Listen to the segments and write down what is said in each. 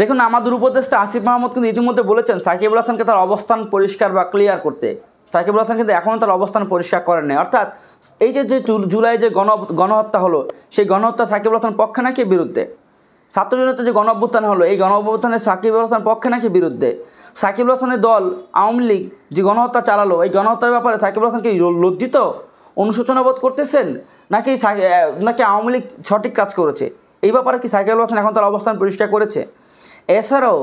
দেখুন, আমাদের উপদেষ্টা আসিফ মাহমুদ কিন্তু ইতিমধ্যে বলেছেন সাকিবুল হাসানকে তার অবস্থান পরিষ্কার বা ক্লিয়ার করতে। সাকিবুল হাসান কিন্তু এখনও তার অবস্থান পরিষ্কার করেন নাই। অর্থাৎ এই যে জুলাই যে গণহত্যা হলো, সেই গণহত্যা সাকিবুল হাসান পক্ষে নাকি বিরুদ্ধে? ছাত্র জনতা যে গণ অভ্যুত্থান হলো, এই গণ অভ্যুত্থানে সাকিবুল হাসান পক্ষে নাকি বিরুদ্ধে? সাকিবুল হাসানের দল আওয়ামী লীগ যে গণহত্যা চালালো, এই গণহত্যার ব্যাপারে সাকিবুল হাসান কি লজ্জিত, অনুশোচনা বোধ করতেছেন, নাকি আওয়ামী লীগ সঠিক কাজ করেছে? এই ব্যাপারে কি সাকিবুল হাসান এখন তার অবস্থান পরিষ্কার করেছে? এছাড়াও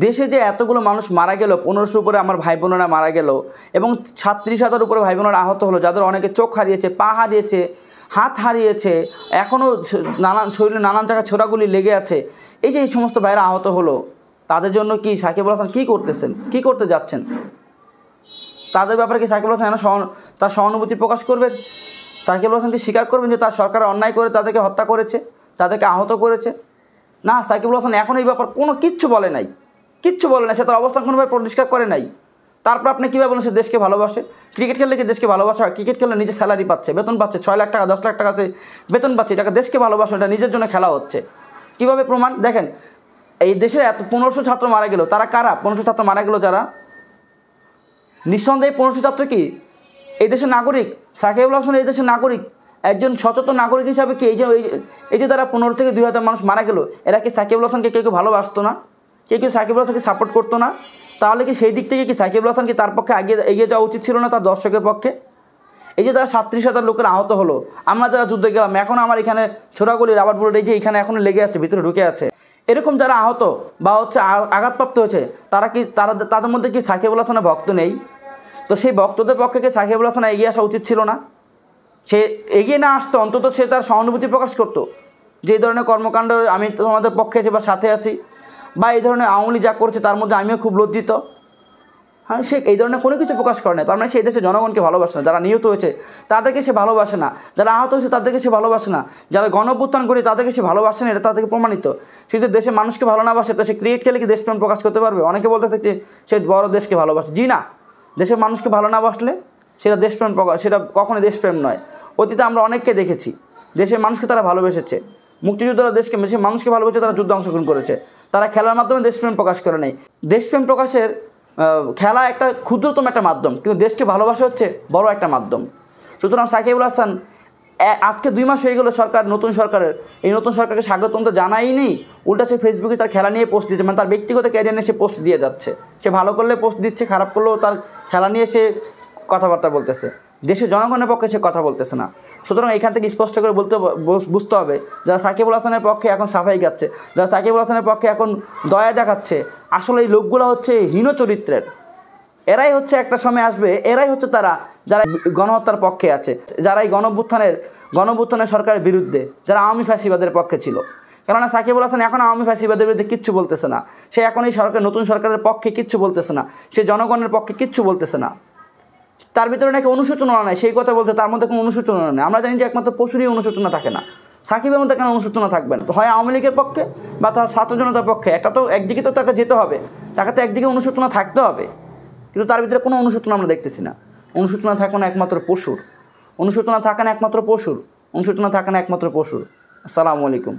দেশে যে এতগুলো মানুষ মারা গেল, 1500 উপরে আমার ভাই বোনেরা মারা গেল, এবং 37,000 উপরে ভাই বোনেরা আহত হলো, যাদের অনেকে চোখ হারিয়েছে, পা হারিয়েছে, হাত হারিয়েছে, এখনও শরীরে নানান জায়গায় ছোড়াগুলি লেগে আছে। এই যে এই সমস্ত ভাইরা আহত হলো, তাদের জন্য কি সাকিবুল হাসান কী করতেছেন, কী করতে যাচ্ছেন? তাদের ব্যাপারে কি সাকিবুল হাসান তার সহানুভূতি প্রকাশ করবেন? সাকিবুল হাসান কি স্বীকার করবেন যে তার সরকার অন্যায় করে তাদেরকে হত্যা করেছে, তাদেরকে আহত করেছে? না, সাকিবুল হাসান এখন এই ব্যাপার কিচ্ছু বলে নাই, সে তার অবস্থান কোনোভাবে পরিষ্কার করে নাই। তারপর আপনি কীভাবে বলেন সে দেশকে ভালোবাসে? ক্রিকেট খেললে কি দেশকে ভালোবাসা হয়? ক্রিকেট খেললে নিজে স্যালারি পাচ্ছে, বেতন পাচ্ছে, 6 লাখ টাকা 10 লাখ টাকা সে বেতন পাচ্ছে, এটাকে দেশকে ভালোবাসা, এটা নিজের জন্য খেলা হচ্ছে। কীভাবে প্রমাণ? দেখেন, এই দেশে 1500 ছাত্র মারা গেল, তারা কারা? 1500 ছাত্র মারা গেল যারা, নিঃসন্দেহে 1500 ছাত্র কি এই দেশের নাগরিক? সাকিবুল হাসান এই দেশের নাগরিক, একজন সচেতন নাগরিক হিসাবে কি এই যে তারা 15 থেকে 2000 মানুষ মারা গেল, এরা কি সাকিবুল হাসানকে কেউ ভালোবাসতো না? কেউ সাকিবুল হাসানকে সাপোর্ট করতো না? তাহলে কি সেই দিক থেকে কি সাকিবুল হাসান কি তার পক্ষে এগিয়ে যাওয়া উচিত ছিল না তার দর্শকের পক্ষে? এই যে তারা 37,000 লোকের আহত হলো, আমরা যারা যুদ্ধে গেলাম, এখন আমার এখানে ছোড়াগুলি রাবার বুলেট এই যে এখানে এখনো লেগে আছে, ভিতরে ঢুকে আছে, এরকম যারা আহত বা আঘাতপ্রাপ্ত হয়েছে, তাদের মধ্যে কি সাকিবুল হাসানের ভক্ত নেই? তো সেই ভক্তদের পক্ষে কি সাকিবুল হাসান এগিয়ে আসা উচিত ছিল না? সে এগিয়ে না আসতো, অন্তত সে তার সহানুভূতি প্রকাশ করতো যে এই ধরনের কর্মকাণ্ড আমি তোমাদের পক্ষে আছি বা সাথে আছি, বা এই ধরনের আওয়ামী লীগ যা করছে তার মধ্যে আমিও খুব লজ্জিত। হ্যাঁ, সে এই ধরনের কোনো কিছু প্রকাশ করে না। তার মানে সেই দেশে জনগণকে ভালোবাসে না, যারা নিহত হয়েছে তাদেরকে সে ভালোবাসে না, যারা আহত হয়েছে তাদেরকে সে ভালোবাসে না, যারা গণঅভ্যুত্থান করে তাদেরকে সে ভালোবাসে না, এটা তাদেরকে প্রমাণিত। সে যদি দেশের মানুষকে ভালো না বাসে, তো সে ক্রিকেট খেলে কি দেশপ্রেম প্রকাশ করতে পারবে? অনেকে বলতেছে যে সে বড় দেশকে ভালোবাসে। জি না, দেশের মানুষকে ভালো না বাসলে সেটা দেশপ্রেম প্রকাশ, সেটা কখনোই দেশপ্রেম নয়। অতীতে আমরা অনেককে দেখেছি দেশের মানুষকে তারা ভালোবেসেছে, মুক্তিযোদ্ধারা দেশকে মানুষকে ভালোবেসে তারা যুদ্ধে অংশগ্রহণ করেছে, তারা খেলার মাধ্যমে দেশপ্রেম প্রকাশ করে নেই। দেশপ্রেম প্রকাশের খেলা একটা ক্ষুদ্রতম একটা মাধ্যম, কিন্তু দেশকে ভালোবাসা হচ্ছে বড় একটা মাধ্যম। সুতরাং সাকিবুল হাসান আজকে 2 মাস হয়ে গেল নতুন সরকারের, এই নতুন সরকারকে স্বাগতম তো জানাই নেই, উল্টা সে ফেসবুকে তার খেলা নিয়ে পোস্ট দিচ্ছে, মানে তার ব্যক্তিগত ক্যারিয়ার নিয়ে সে পোস্ট দিয়ে যাচ্ছে। সে ভালো করলে পোস্ট দিচ্ছে, খারাপ করলেও তার খেলা নিয়ে সে কথাবার্তা বলতেছে, দেশের জনগণের পক্ষে সে কথা বলতেছে না। সুতরাং এখান থেকে স্পষ্ট করে বুঝতে হবে, যারা সাকিবুল হাসানের পক্ষে এখন সাফাই গাচ্ছে, যারা সাকিবুল হাসানের পক্ষে এখন দয়া দেখাচ্ছে, আসলে এই লোকগুলো হচ্ছে হীন চরিত্রের। এরাই হচ্ছে একটা সময় আসবে, এরাই হচ্ছে তারা যারা গণহত্যার পক্ষে আছে, যারা এই গণঅভ্যুত্থানের সরকারের বিরুদ্ধে, যারা আওয়ামী ফ্যাসিবাদের পক্ষে ছিল। কেননা সাকিবুল হাসান এখন আওয়ামী ফ্যাসিবাদের বিরুদ্ধে কিচ্ছু বলতেছে না, সে এখন এই নতুন সরকারের পক্ষে কিচ্ছু বলতেছে না, সে জনগণের পক্ষে কিচ্ছু বলতেছে না। তার ভিতরে নাকি অনুশোচনা নাই, সেই কথা বলতে তার মধ্যে কোনো অনুশোচনা নেই। আমরা জানি যে একমাত্র পশুরই অনুশোচনা থাকে না, সাকিবের মধ্যে কেন অনুশোচনা থাকবেন? হয় আওয়ামী লীগের পক্ষে বা তার ছাত্র জনতার পক্ষে, একটা তো একদিকে তো তাকে যেতে হবে, তাকে তো একদিকে অনুশোচনা থাকতে হবে, কিন্তু তার ভিতরে কোনো অনুশোচনা আমরা দেখতেছি না। অনুশোচনা থাকে না একমাত্র পশুর, অনুশোচনা থাকে না একমাত্র পশুর। আসসালামু আলাইকুম।